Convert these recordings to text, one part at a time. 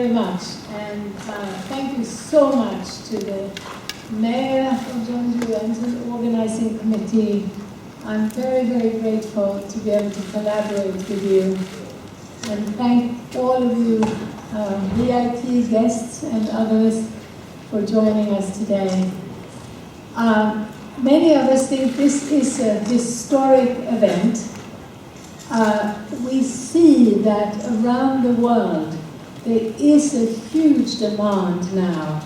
very much, and thank you so much to the Mayor of Jeonju and to the organizing committee. I'm very, very grateful to be able to collaborate with you, and thank all of you VIP guests and others for joining us today. Many of us think this is a historic event. We see that around the world there is a huge demand now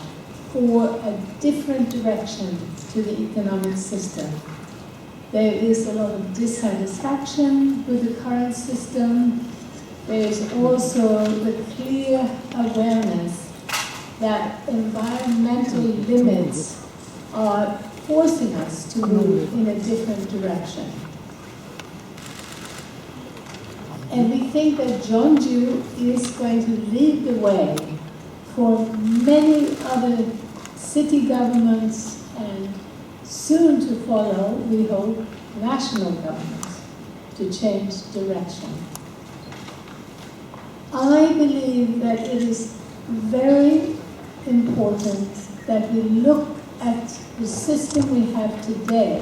for a different direction to the economic system. There is a lot of dissatisfaction with the current system. There is also the clear awareness that environmental limits are forcing us to move in a different direction. And we think that Jeonju is going to lead the way for many other city governments and soon to follow, we hope, national governments to change direction. I believe that it is very important that we look at the system we have today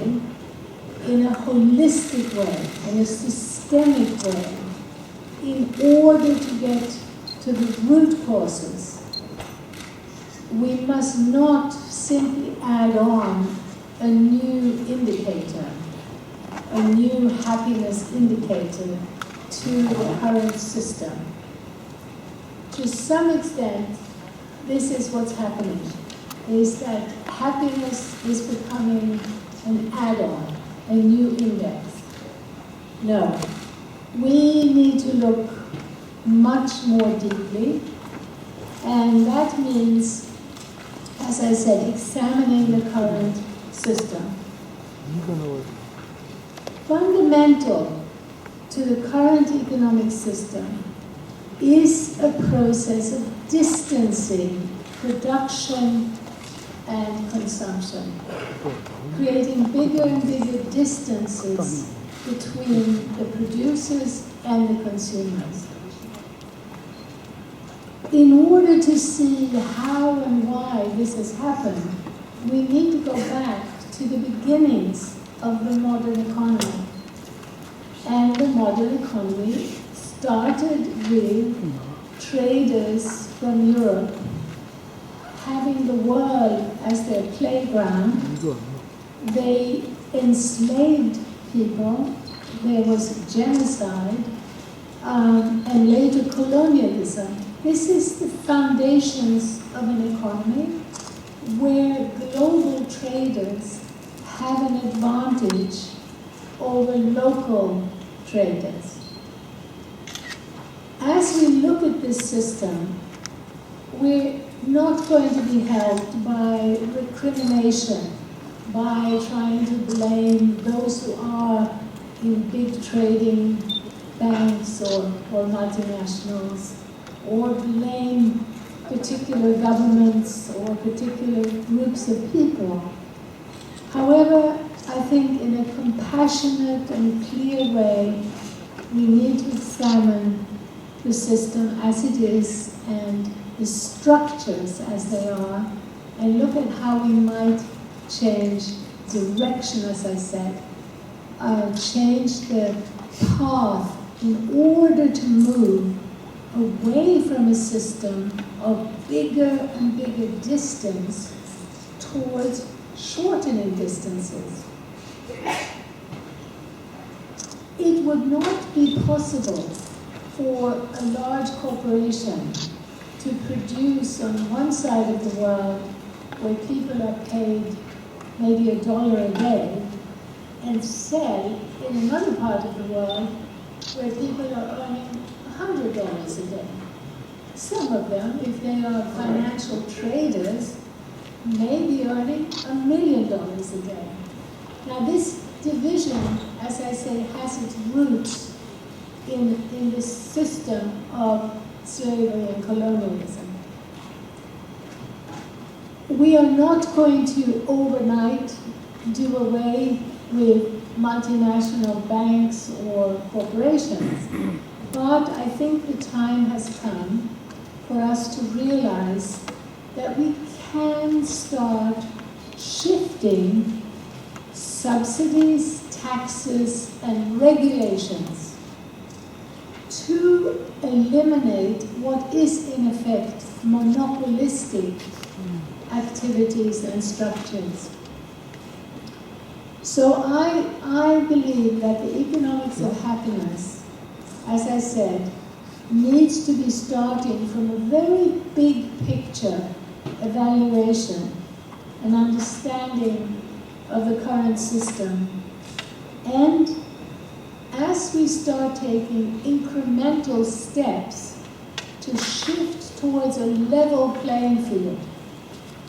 in a holistic way, in a systemic way, in order to get to the root causes. We must not simply add on a new indicator, a new happiness indicator to the current system. To some extent, this is what's happening, is that happiness is becoming an add-on, a new index. No, we need to look much more deeply, and that means, as I said, examining the current system. Fundamental to the current economic system is a process of distancing production and consumption, creating bigger and bigger distances between the producers and the consumers. In order to see how and why this has happened, we need to go back to the beginnings of the modern economy. And the modern economy started with traders from Europe having the world as their playground. They enslaved people, there was genocide, and later colonialism. This is the foundations of an economy where global traders have an advantage over local traders. As we look at this system, we're not going to be helped by recrimination, by trying to blame those who are in big trading banks or multinationals, or blame particular governments or particular groups of people. However, I think in a compassionate and clear way, we need to examine the system as it is and the structures as they are, and look at how we might change direction, as I said, change the path in order to move away from a system of bigger and bigger distance towards shortening distances. It would not be possible for a large corporation to produce on one side of the world where people are paid maybe $1 a day and sell in another part of the world where people are earning $100 a day. Some of them, if they are financial traders, may be earning $1 million a day. Now this division, as I say, has its roots in this system of slavery and colonialism. We are not going to overnight do away with multinational banks or corporations, but I think the time has come for us to realize that we can start shifting subsidies, taxes, and regulations to eliminate what is in effect monopolistic activities and structures. So I believe that the economics of happiness, as I said, needs to be starting from a very big picture evaluation and understanding of the current system. And as we start taking incremental steps to shift towards a level playing field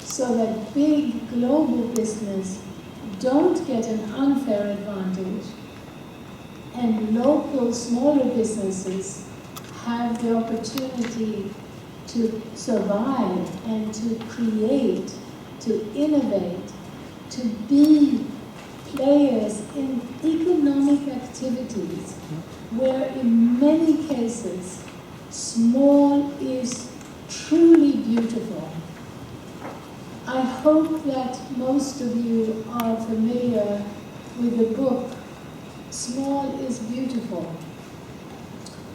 so that big global business don't get an unfair advantage and local smaller businesses have the opportunity to survive and to create, to innovate, to be players in economic activities where in many cases small is truly beautiful. I hope that most of you are familiar with the book Small is Beautiful.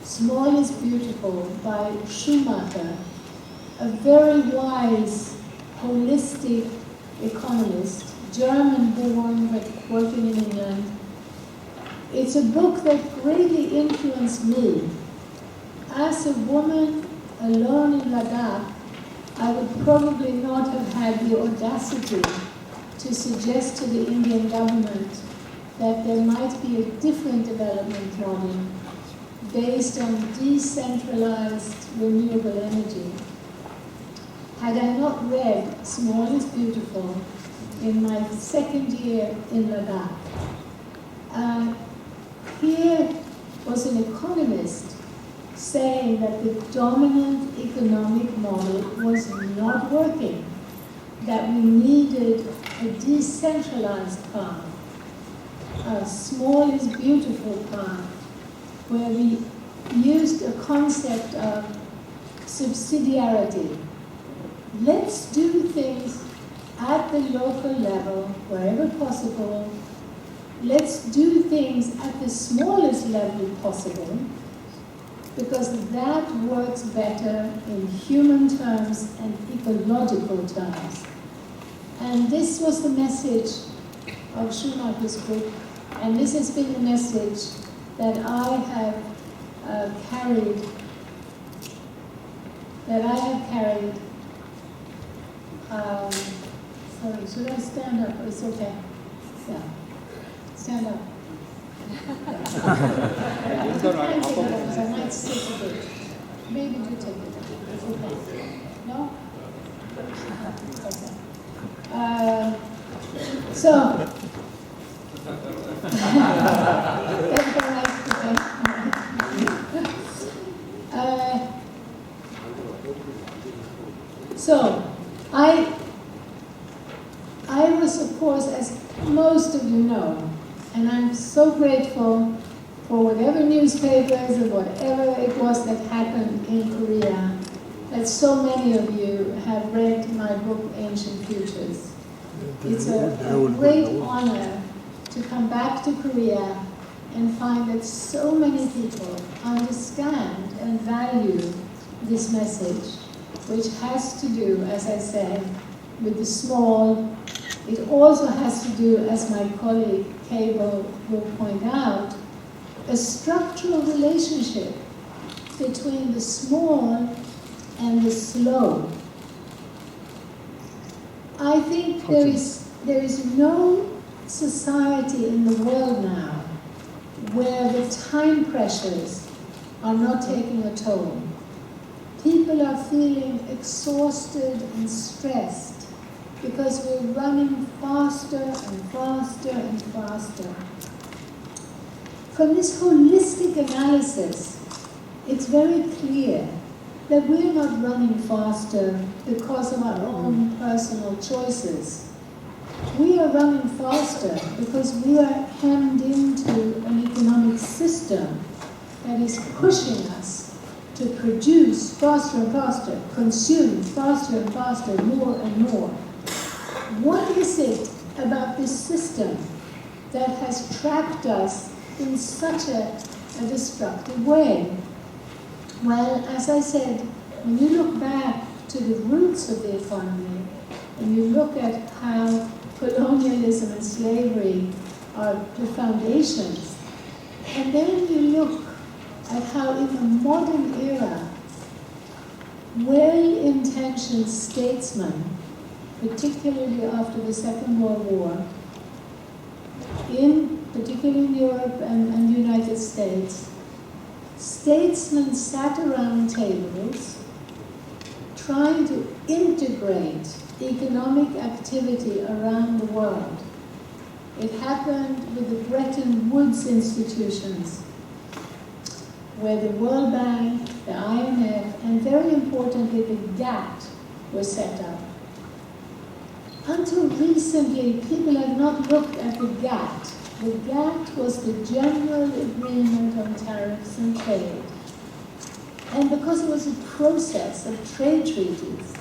Small is Beautiful by Schumacher, a very wise, holistic economist, German-born but working in England. It's a book that greatly influenced me. As a woman alone in Ladakh, I would probably not have had the audacity to suggest to the Indian government that there might be a different development model based on decentralized renewable energy. Had I not read Small is Beautiful in my second year in Ladakh, here was an economist saying that the dominant economic model was not working, that we needed a decentralized path, a small is beautiful path, where we used a concept of subsidiarity. Let's do things at the local level, wherever possible. Let's do things at the smallest level possible, because that works better in human terms and ecological terms. And this was the message of Schumacher's book, and this has been the message that I have carried. Sorry, should I stand up? It's okay. Yeah, stand up. I can't take it off, I might sit a bit. Maybe do take it off. It's okay. No? Okay. So, that's the right so, I was, of course, as most of you know, and I'm so grateful for whatever newspapers and whatever it was that happened in Korea, that so many of you have read my book, Ancient Futures. It's a great honor to come back to Korea and find that so many people understand and value this message, which has to do, as I said, with the small. It also has to do, as my colleague Cable will point out, a structural relationship between the small and the slow. I think there is no society in the world now where the time pressures are not taking a toll. People are feeling exhausted and stressed because we're running faster and faster and faster. From this holistic analysis, it's very clear that we're not running faster because of our own personal choices. We are running faster because we are hemmed into an economic system that is pushing us to to produce faster and faster, consume faster and faster, more and more. What is it about this system that has trapped us in such a destructive way? Well, as I said, when you look back to the roots of the economy, and you look at how colonialism and slavery are the foundations, and then you look at how in the modern era, well-intentioned statesmen, particularly after the Second World War, particularly in Europe and the United States, statesmen sat around tables trying to integrate economic activity around the world. It happened with the Bretton Woods institutions, where the World Bank, the IMF, and very importantly the GATT were set up. Until recently, people had not looked at the GATT. The GATT was the General Agreement on Tariffs and Trade. And because it was a process of trade treaties,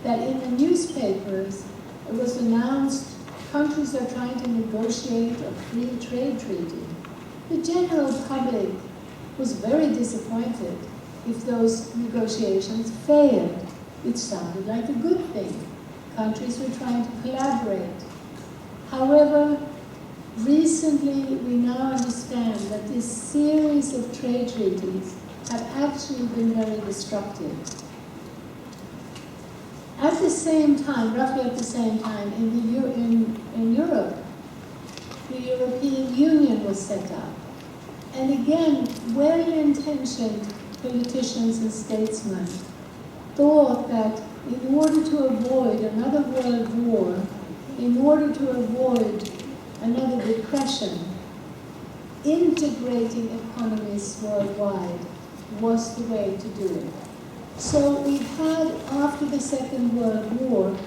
that in the newspapers it was announced countries are trying to negotiate a free trade treaty. The general public was very disappointed if those negotiations failed. It sounded like a good thing. Countries were trying to collaborate. However, recently we now understand that this series of trade treaties have actually been very destructive. At the same time, roughly at the same time, in Europe, the European Union was set up. And again, well-intentioned politicians and statesmen thought that in order to avoid another world war, in order to avoid another depression, integrating economies worldwide was the way to do it. So we had, after the Second World War,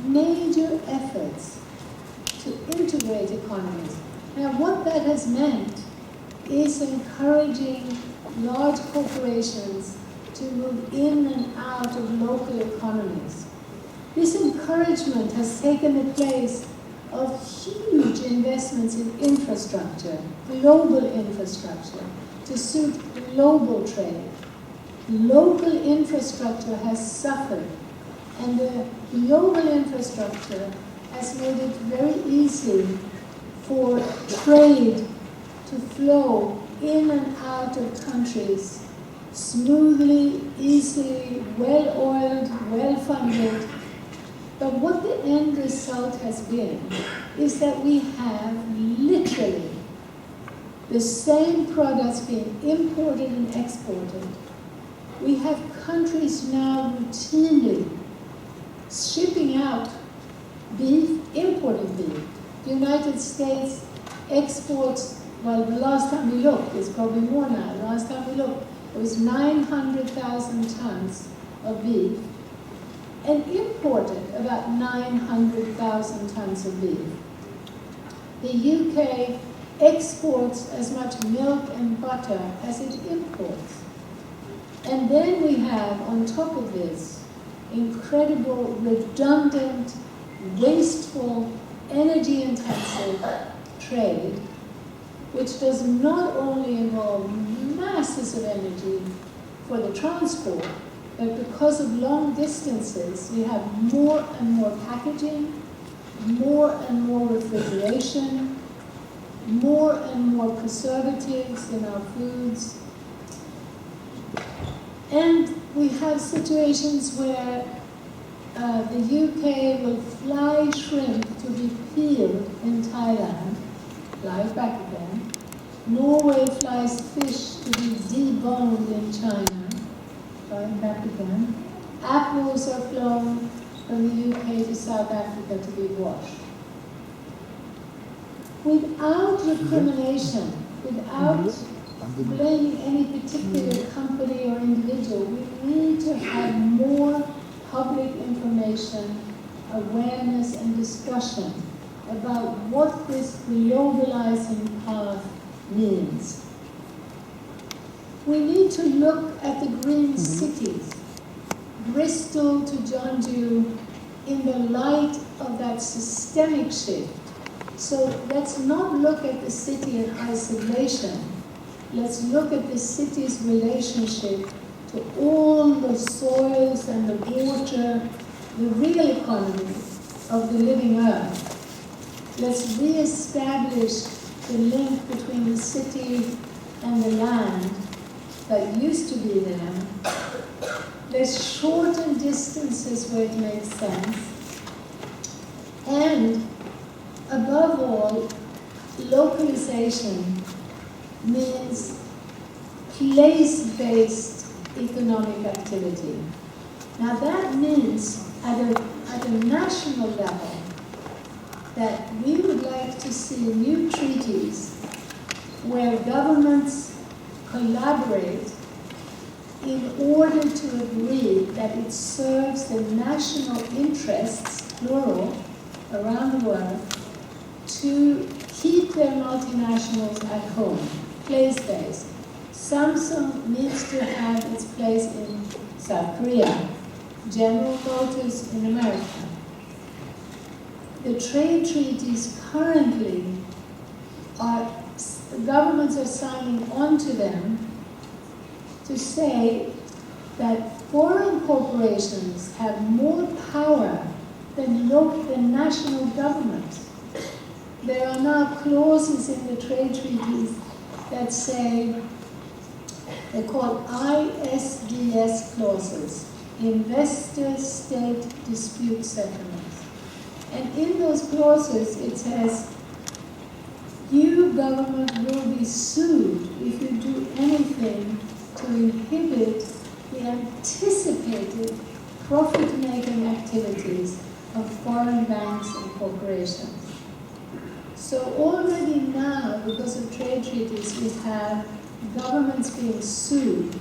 major efforts to integrate economies. Now, what that has meant is encouraging large corporations to move in and out of local economies. This encouragement has taken the place of huge investments in infrastructure, global infrastructure, to suit global trade. Local infrastructure has suffered, and the global infrastructure has made it very easy for trade to flow in and out of countries smoothly, easily, well-oiled, well-funded. But what the end result has been is that we have literally the same products being imported and exported. We have countries now routinely shipping out beef, importing beef. The United States exports, well, the last time we looked, it's probably more now, the last time we looked, it was 900,000 tons of beef, and imported about 900,000 tons of beef. The UK exports as much milk and butter as it imports. And then we have, on top of this, incredible, redundant, wasteful, energy-intensive trade, which does not only involve masses of energy for the transport, but because of long distances, we have more and more packaging, more and more refrigeration, more and more preservatives in our foods. And we have situations where the UK will fly shrimp to be peeled in Thailand, flies back again. Norway flies fish to be deboned in China, flying back again. Apples are flown from the UK to South Africa to be washed. Without recrimination, without blaming any particular company or individual, we need to have more public information, awareness, and discussion about what this globalizing path means. We need to look at the green cities, Bristol to Jeonju, in the light of that systemic shift. So let's not look at the city in isolation. Let's look at the city's relationship to all the soils and the water, the real economy of the living earth. Let's re-establish the link between the city and the land that used to be there. Let's shorten distances where it makes sense. And above all, localization means place-based economic activity. Now that means at a national level that we would like to see new treaties where governments collaborate in order to agree that it serves the national interests, plural, around the world, to keep their multinationals at home, place-based. Samsung needs to have its place in South Korea, General Motors in America. The trade treaties currently governments are signing on to them to say that foreign corporations have more power than national governments. There are now clauses in the trade treaties that say, they're called ISDS clauses, Investor-State Dispute Settlements. And in those clauses it says, you government will be sued if you do anything to inhibit the anticipated profit-making activities of foreign banks and corporations. So already now, because of trade treaties, we have governments being sued.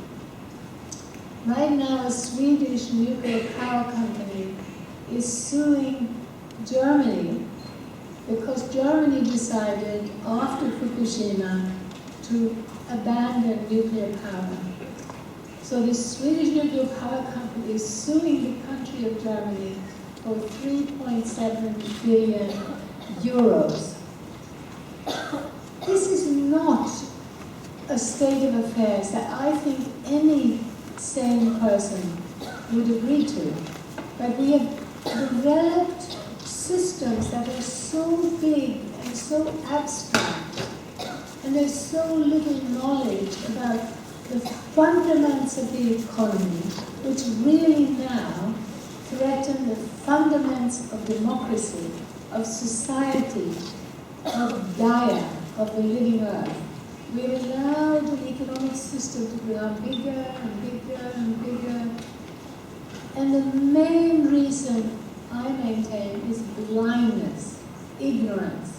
Right now, a Swedish nuclear power company is suing Germany because Germany decided after Fukushima to abandon nuclear power. So the Swedish nuclear power company is suing the country of Germany for 3.7 billion euros. This is not a state of affairs that I think any sane person would agree to. But we have developed systems that are so big and so abstract, and there's so little knowledge about the fundamentals of the economy, which really now threaten the fundamentals of democracy, of society, of Gaia, of the living earth. We allowed the economic system to become bigger and bigger and bigger. And the main reason I maintain is blindness, ignorance.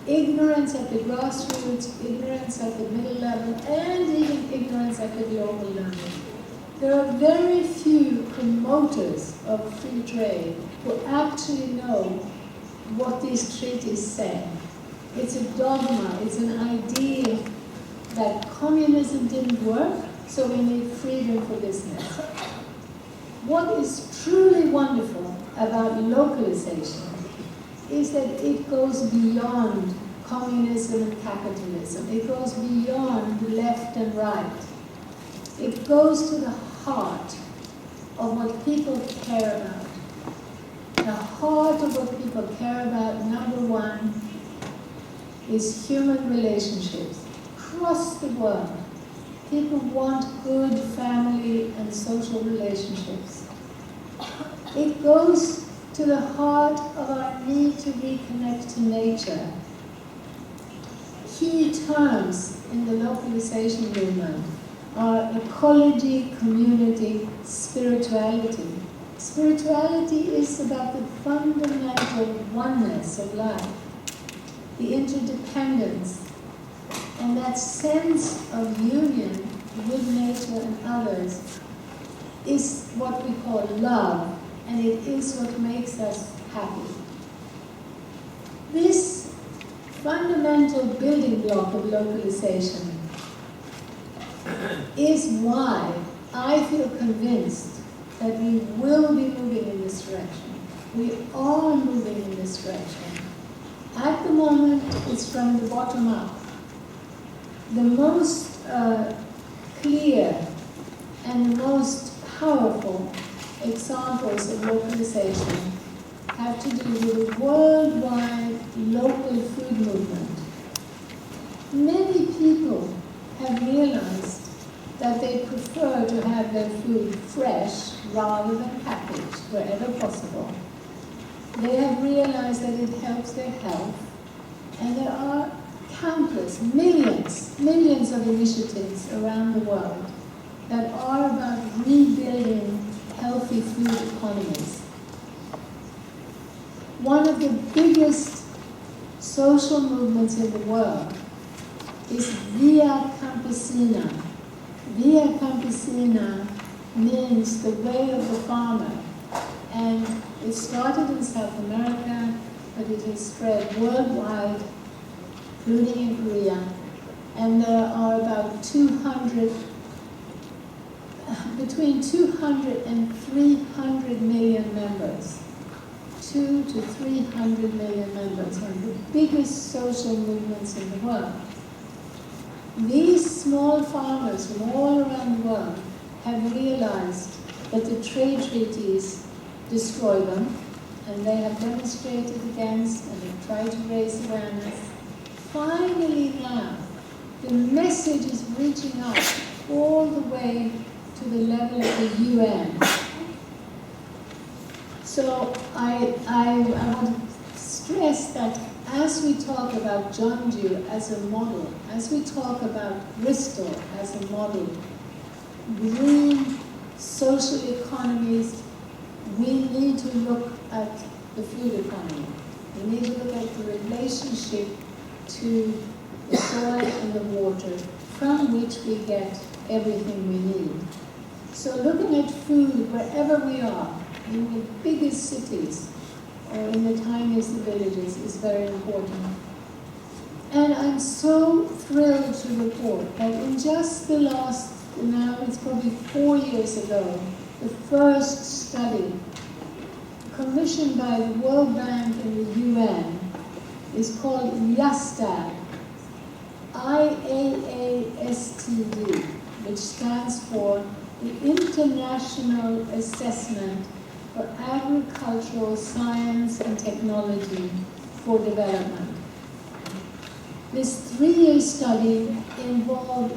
Ignorance at the grassroots, ignorance at the middle level, and even ignorance at the global level. There are very few promoters of free trade who actually know what these treaties say. It's a dogma, it's an idea that communism didn't work, so we need freedom for business. What is truly wonderful about localization is that it goes beyond communism and capitalism. It goes beyond left and right. It goes to the heart of what people care about. The heart of what people care about, number one, is human relationships across the world. People want good family and social relationships. It goes to the heart of our need to reconnect to nature. Key terms in the localization movement are ecology, community, spirituality. Spirituality is about the fundamental oneness of life, the interdependence, and that sense of union with nature and others is what we call love, and it is what makes us happy. This fundamental building block of localization is why I feel convinced that we will be moving in this direction. We are moving in this direction. At the moment, it's from the bottom up. The most clear and the most powerful examples of localization have to do with the worldwide local food movement. Many people have realized that they prefer to have their food fresh rather than packaged wherever possible. They have realized that it helps their health, and there are countless, millions of initiatives around the world that are about rebuilding healthy food economies. One of the biggest social movements in the world is Via Campesina. Via Campesina means the way of the farmer, and it started in South America, but it has spread worldwide, including in Korea, and there are about between 200 and 300 million members. 200 to 300 million members, one of the biggest social movements in the world. These small farmers from all around the world have realized that the trade treaties destroy them, and they have demonstrated against and have tried to raise awareness. Finally now, the message is reaching out all the way to the level of the UN. So I want to stress that as we talk about Jeonju as a model, as we talk about Bristol as a model, green social economies, we need to look at the food economy. We need to look at the relationship to the soil and the water from which we get everything we need. So looking at food wherever we are, in the biggest cities or in the tiniest villages, is very important. And I'm so thrilled to report that in just the last, now it's probably 4 years ago, the first study commissioned by the World Bank and the UN is called IASTD, IAASTD, which stands for the International Assessment for Agricultural Science and Technology for Development. This 3-year study involved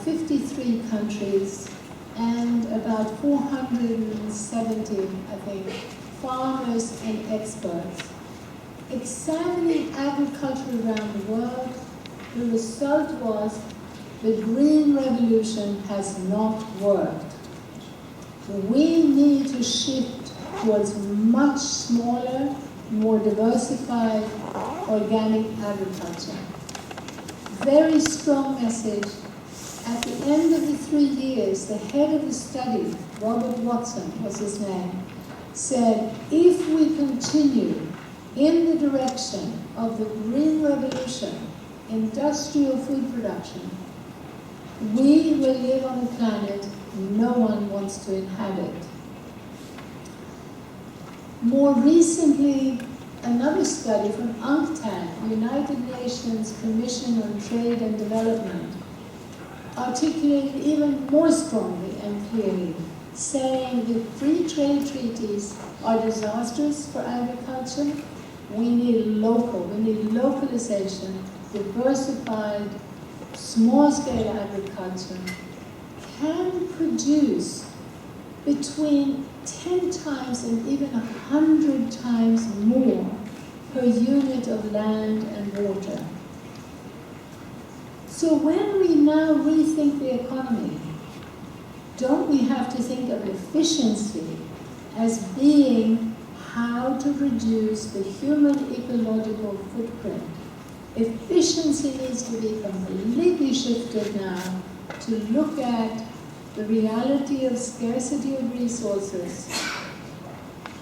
53 countries and about 470, I think, farmers and experts, examining agriculture around the world. The result was the Green Revolution has not worked. We need to shift towards much smaller, more diversified organic agriculture. Very strong message. At the end of the 3 years, the head of the study, Robert Watson was his name, said, if we continue in the direction of the Green Revolution, industrial food production, we will live on a planet no one wants to inhabit. More recently, another study from UNCTAD, United Nations Commission on Trade and Development, articulated even more strongly and clearly, saying that free trade treaties are disastrous for agriculture. We need localization, diversified, small-scale agriculture can produce between 10 times and even 100 times more per unit of land and water. So when we now rethink the economy, don't we have to think of efficiency as being how to reduce the human ecological footprint? Efficiency needs to be completely shifted now to look at the reality of scarcity of resources.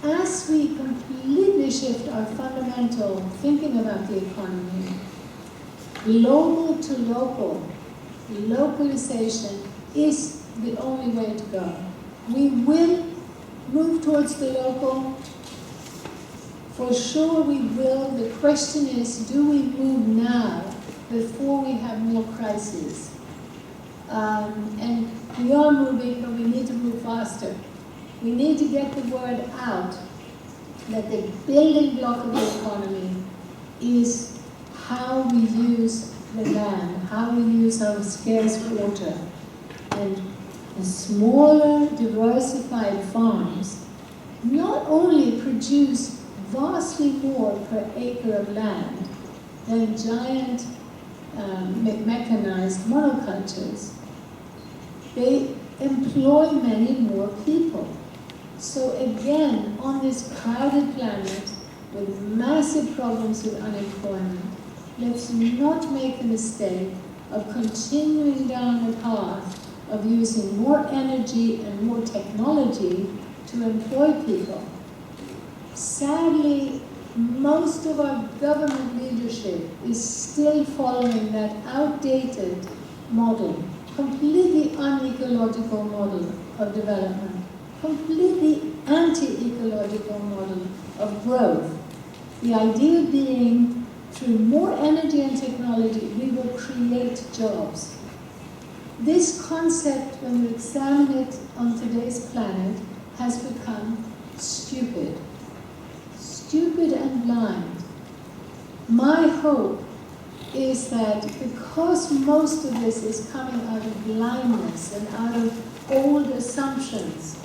As we completely shift our fundamental thinking about the economy, global to local, localization is the only way to go. We will move towards the local. For sure we will. The question is, do we move now before we have more crises? And we are moving, but we need to move faster. We need to get the word out that the building block of the economy is how we use the land, how we use our scarce water. And the smaller, diversified farms not only produce vastly more per acre of land than giant mechanized monocultures, they employ many more people. So again, on this crowded planet with massive problems with unemployment, let's not make the mistake of continuing down the path of using more energy and more technology to employ people. Sadly, most of our government leadership is still following that outdated model, completely unecological model of development, completely anti-ecological model of growth. The idea being, through more energy and technology, we will create jobs. This concept, when you examine it on today's planet, has become stupid. Stupid and blind. My hope is that because most of this is coming out of blindness and out of old assumptions,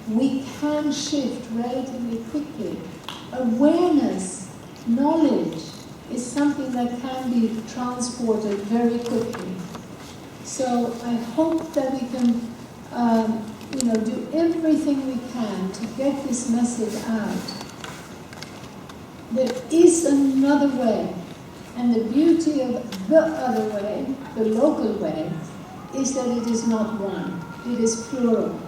we can shift relatively quickly. Awareness, knowledge, is something that can be transported very quickly. So I hope that we can do everything we can to get this message out. There is another way, and the beauty of the other way, the local way, is that it is not one, it is plural.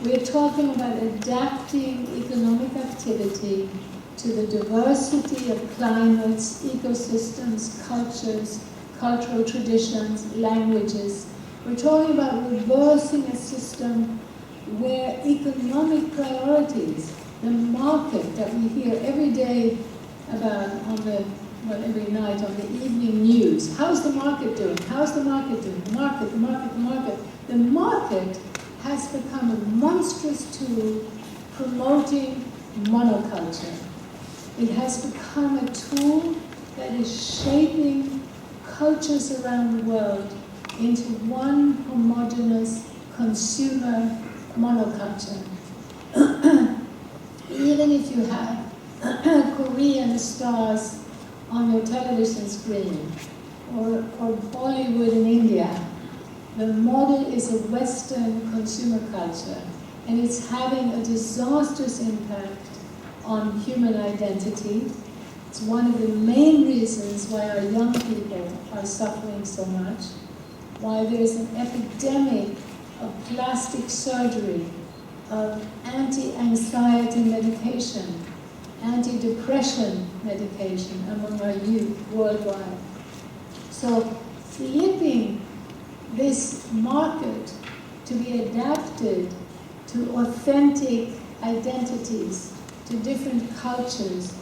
We're talking about adapting economic activity to the diversity of climates, ecosystems, cultures, cultural traditions, languages. We're talking about reversing a system where economic priorities, the market that we hear every day about every night on the evening news. How's the market doing? How's the market doing? The market, the market, the market. The market has become a monstrous tool promoting monoculture. It has become a tool that is shaping cultures around the world into one homogeneous consumer monoculture. Even if you have Korean stars on your television screen, or Bollywood in India, the model is a Western consumer culture, and it's having a disastrous impact on human identity. It's one of the main reasons why our young people are suffering so much, why there's an epidemic of plastic surgery, of anti-anxiety medication, anti-depression medication among our youth worldwide. So flipping this market to be adapted to authentic identities, to different cultures,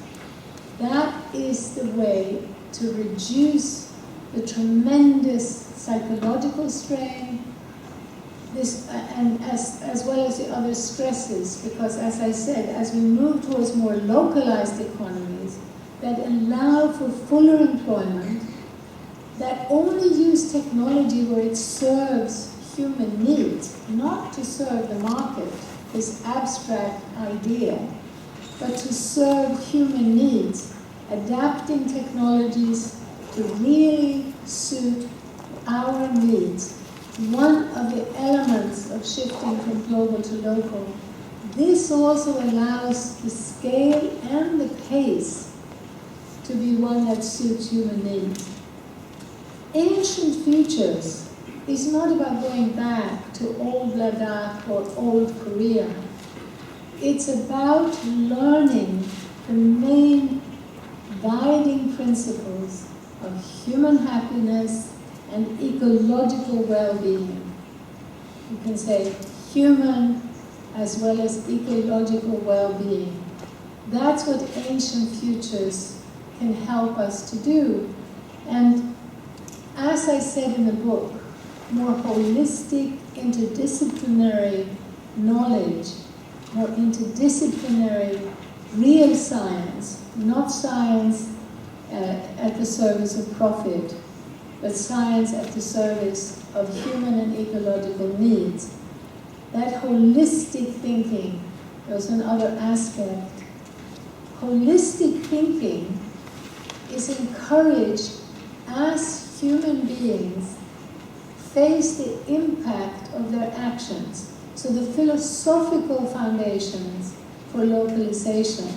that is the way to reduce the tremendous psychological strain, and as well as the other stresses, because as I said, as we move towards more localized economies that allow for fuller employment, that only use technology where it serves human needs, not to serve the market, this abstract idea, but to serve human needs, adapting technologies to really suit our needs. One of the elements of shifting from global to local. This also allows the scale and the pace to be one that suits human needs. Ancient futures is not about going back to old Ladakh or old Korea. It's about learning the main guiding principles of human happiness and ecological well-being. You can say human as well as ecological well-being. That's what ancient futures can help us to do. And as I said in the book, more holistic, interdisciplinary knowledge, more interdisciplinary real science, not science at the service of profit, but science at the service of human and ecological needs. That holistic thinking, there's another aspect. Holistic thinking is encouraged as human beings face the impact of their actions. So the philosophical foundations for localization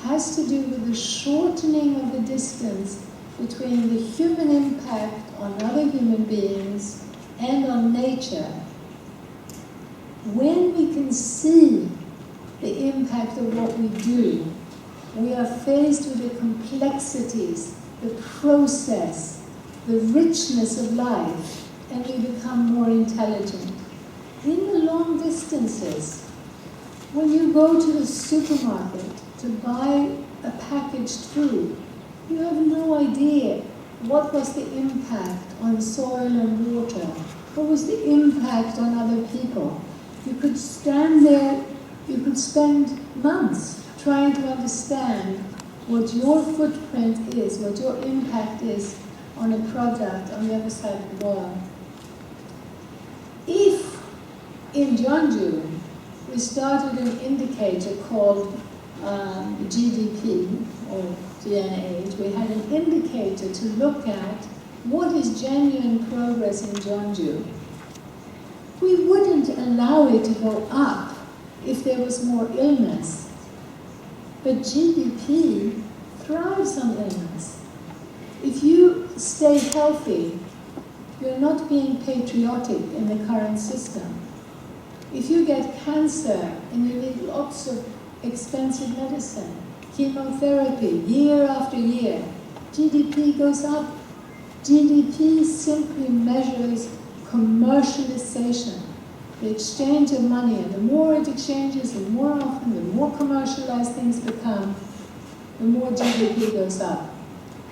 has to do with the shortening of the distance between the human impact on other human beings and on nature. When we can see the impact of what we do, we are faced with the complexities, the process, the richness of life, and we become more intelligent. In the long distances, when you go to the supermarket to buy a packaged food, you have no idea what was the impact on soil and water, what was the impact on other people. You could stand there, you could spend months trying to understand what your footprint is, what your impact is on a product on the other side of the world. If in Jeonju we started an indicator called GDP or GNH, we had an indicator to look at what is genuine progress in Jeonju, we wouldn't allow it to go up if there was more illness. But GDP thrives on illness. If you stay healthy, you're not being patriotic in the current system. If you get cancer and you need lots of expensive medicine, chemotherapy, year after year, GDP goes up. GDP simply measures commercialization, the exchange of money, and the more it exchanges, the more often, the more commercialized things become, the more GDP goes up.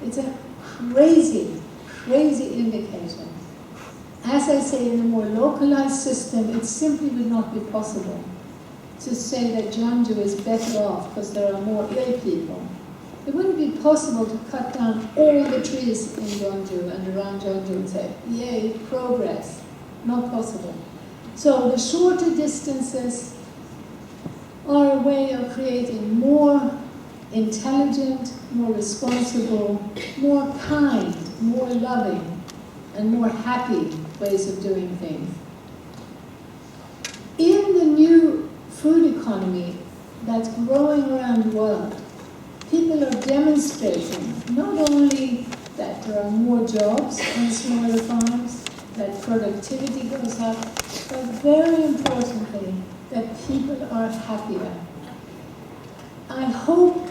It's a crazy, crazy indicator. As I say, in a more localized system, it simply would not be possible to say that Jeonju is better off because there are more ill people. It wouldn't be possible to cut down all the trees in Jeonju and around Jeonju and say, yay, progress. Not possible. So the shorter distances are a way of creating more intelligent, more responsible, more kind, more loving, and more happy ways of doing things. In the new food economy that's growing around the world, people are demonstrating not only that there are more jobs on smaller farms, that productivity goes up, but very importantly, that people are happier. I hope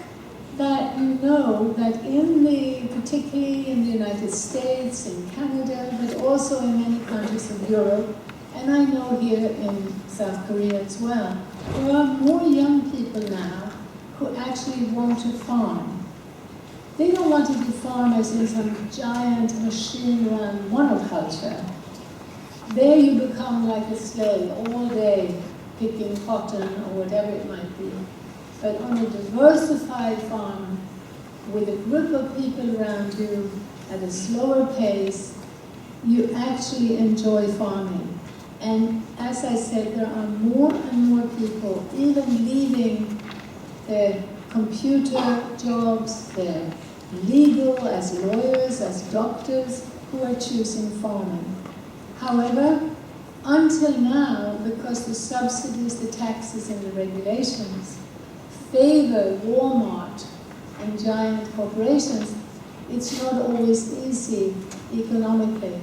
that you know that particularly in the United States, in Canada, but also in many countries of Europe, and I know here in South Korea as well, there are more young people now who actually want to farm. They don't want to be farmers in some giant machine-run monoculture. There you become like a slave all day, picking cotton or whatever it might be. But on a diversified farm, with a group of people around you, at a slower pace, you actually enjoy farming. And as I said, there are more and more people even leaving their computer jobs, their legal, as lawyers, as doctors, who are choosing farming. However, until now, because the subsidies, the taxes, and the regulations favor Walmart and giant corporations, it's not always easy economically.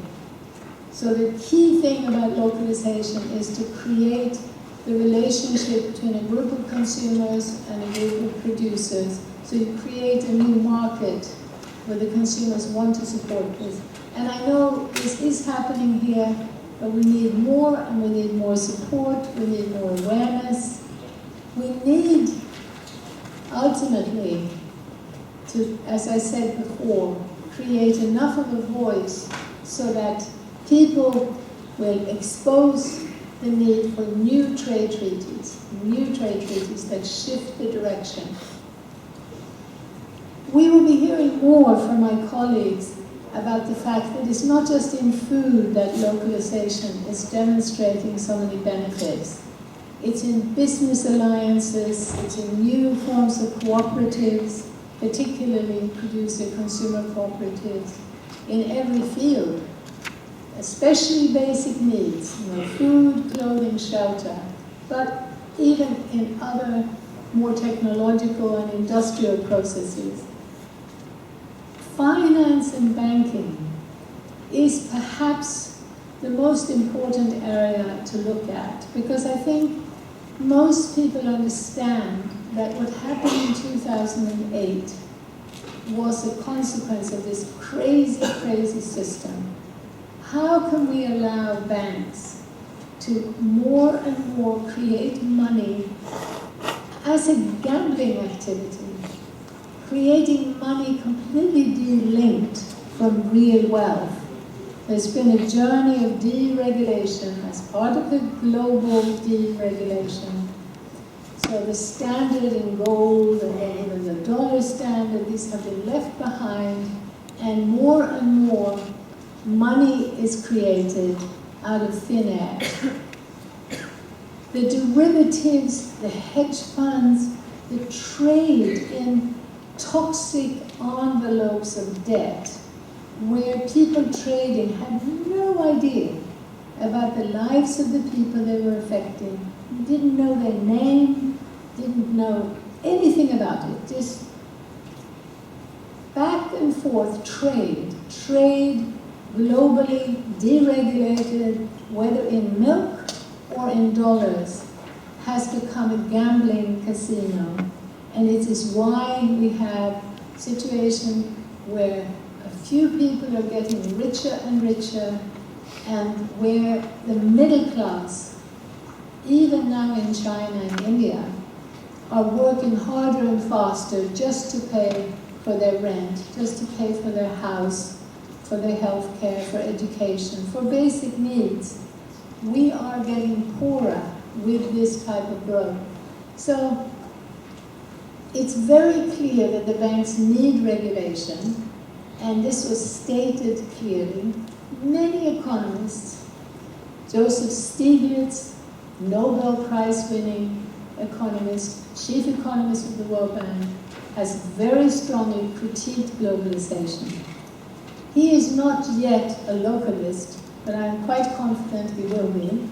So the key thing about localization is to create the relationship between a group of consumers and a group of producers. So you create a new market where the consumers want to support this And I know this is happening here, but we need more, and we need more support, we need more awareness. We need, ultimately, to, as I said before, create enough of a voice so that people will expose the need for new trade treaties that shift the direction. We will be hearing more from my colleagues about the fact that it's not just in food that localization is demonstrating so many benefits. It's in business alliances, it's in new forms of cooperatives, particularly producer-consumer cooperatives, in every field, especially basic needs, food, clothing, shelter, but even in other more technological and industrial processes. Finance and banking is perhaps the most important area to look at, because I think most people understand that what happened in 2008 was a consequence of this crazy, crazy system. How can we allow banks to more and more create money as a gambling activity, creating money completely de-linked from real wealth? There's been a journey of deregulation as part of the global deregulation. So the standard in gold and even the dollar standard, these have been left behind, and more money is created out of thin air. The derivatives, the hedge funds, the trade in toxic envelopes of debt, where people trading had no idea about the lives of the people they were affecting, didn't know their name, didn't know anything about it, just back and forth trade globally deregulated, whether in milk or in dollars, has become a gambling casino. And it is why we have a situation where a few people are getting richer and richer, and where the middle class, even now in China and India, are working harder and faster just to pay for their rent, just to pay for their house, for their health care, for education, for basic needs. We are getting poorer with this type of growth. So it's very clear that the banks need regulation, and this was stated clearly. Many economists, Joseph Stiglitz, Nobel Prize-winning economist, chief economist of the World Bank, has very strongly critiqued globalization. He is not yet a localist, but I'm quite confident he will be.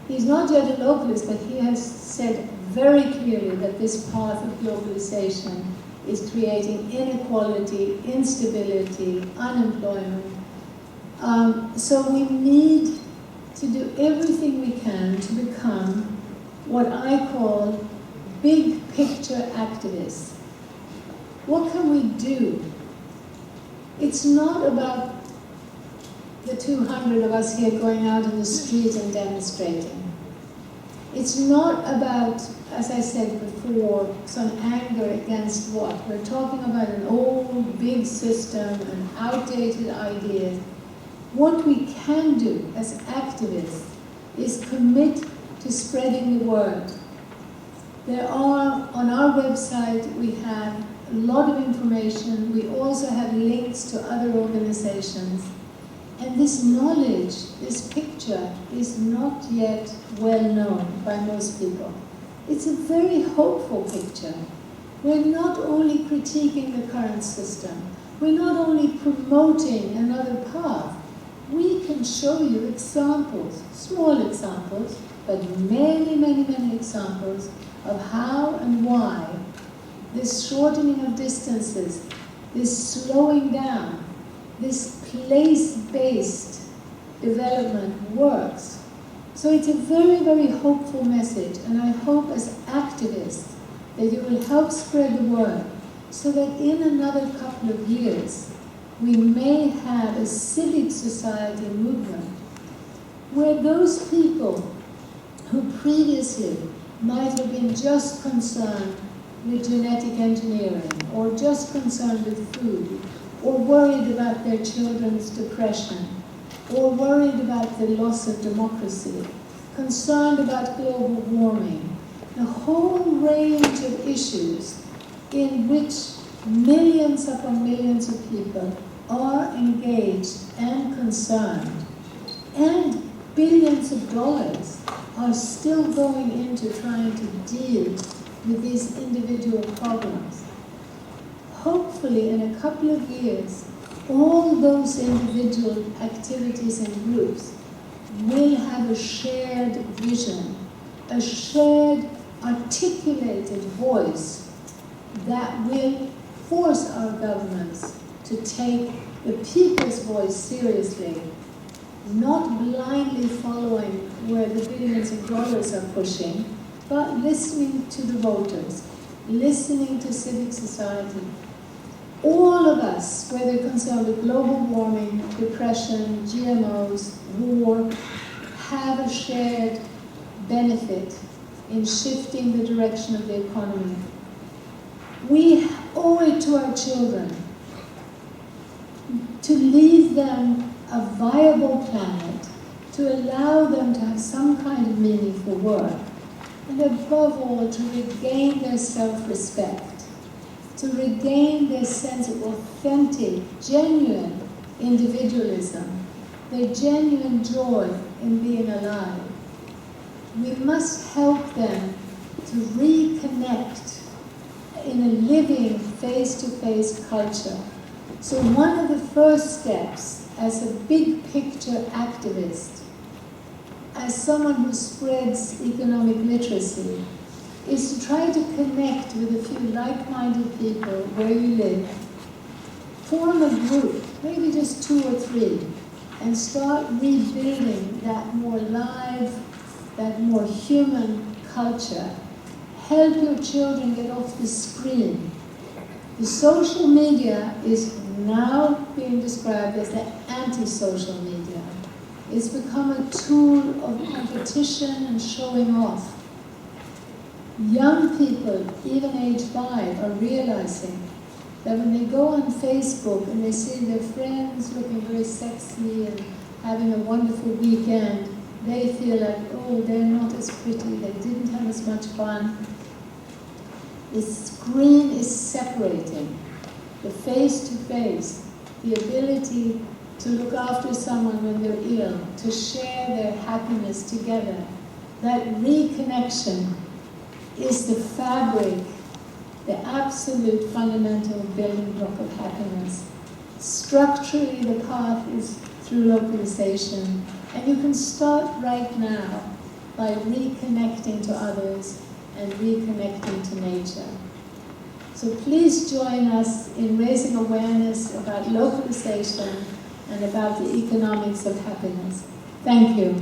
He's not yet a localist, but he has said very clearly that this path of globalization is creating inequality, instability, unemployment. So we need to do everything we can to become what I call big picture activists. What can we do? It's not about the 200 of us here going out in the street and demonstrating. It's not about, as I said before, some anger against what? We're talking about an old, big system and outdated ideas. What we can do as activists is commit to spreading the word. There are, on our website, we have a lot of information. We also have links to other organizations. And this knowledge, this picture, is not yet well known by most people. It's a very hopeful picture. We're not only critiquing the current system, we're not only promoting another path. We can show you examples, small examples, but many, many, many examples of how and why this shortening of distances, this slowing down, this place-based development works. So it's a very, very hopeful message, and I hope as activists that you will help spread the word so that in another couple of years, we may have a civic society movement where those people who previously might have been just concerned with genetic engineering, or just concerned with food, or worried about their children's depression, or worried about the loss of democracy, concerned about global warming, a whole range of issues in which millions upon millions of people are engaged and concerned, and billions of dollars are still going into trying to deal with these individual problems. Hopefully, in a couple of years, all those individual activities and groups will have a shared vision, a shared articulated voice that will force our governments to take the people's voice seriously, not blindly following where the billions of dollars are pushing, but listening to the voters, listening to civic society. All of us, whether concerned with global warming, depression, GMOs, war, have a shared benefit in shifting the direction of the economy. We owe it to our children to leave them a viable planet, to allow them to have some kind of meaningful work, and above all, to regain their self-respect, to regain their sense of authentic, genuine individualism, their genuine joy in being alive. We must help them to reconnect in a living, face-to-face culture. So one of the first steps as a big picture activist, as someone who spreads economic literacy, is to try to connect with a few like-minded people where you live, form a group, maybe just 2 or 3, and start rebuilding that more live, that more human culture. Help your children get off the screen. The social media is now being described as the anti-social media. It's become a tool of competition and showing off. Young people, even age 5, are realizing that when they go on Facebook and they see their friends looking very sexy and having a wonderful weekend, they feel like, oh, they're not as pretty, they didn't have as much fun. The screen is separating the face-to-face, the ability to look after someone when they're ill, to share their happiness together. That reconnection is the fabric, the absolute fundamental building block of happiness. Structurally, the path is through localization, and you can start right now by reconnecting to others and reconnecting to nature. So please join us in raising awareness about localization and about the economics of happiness. Thank you.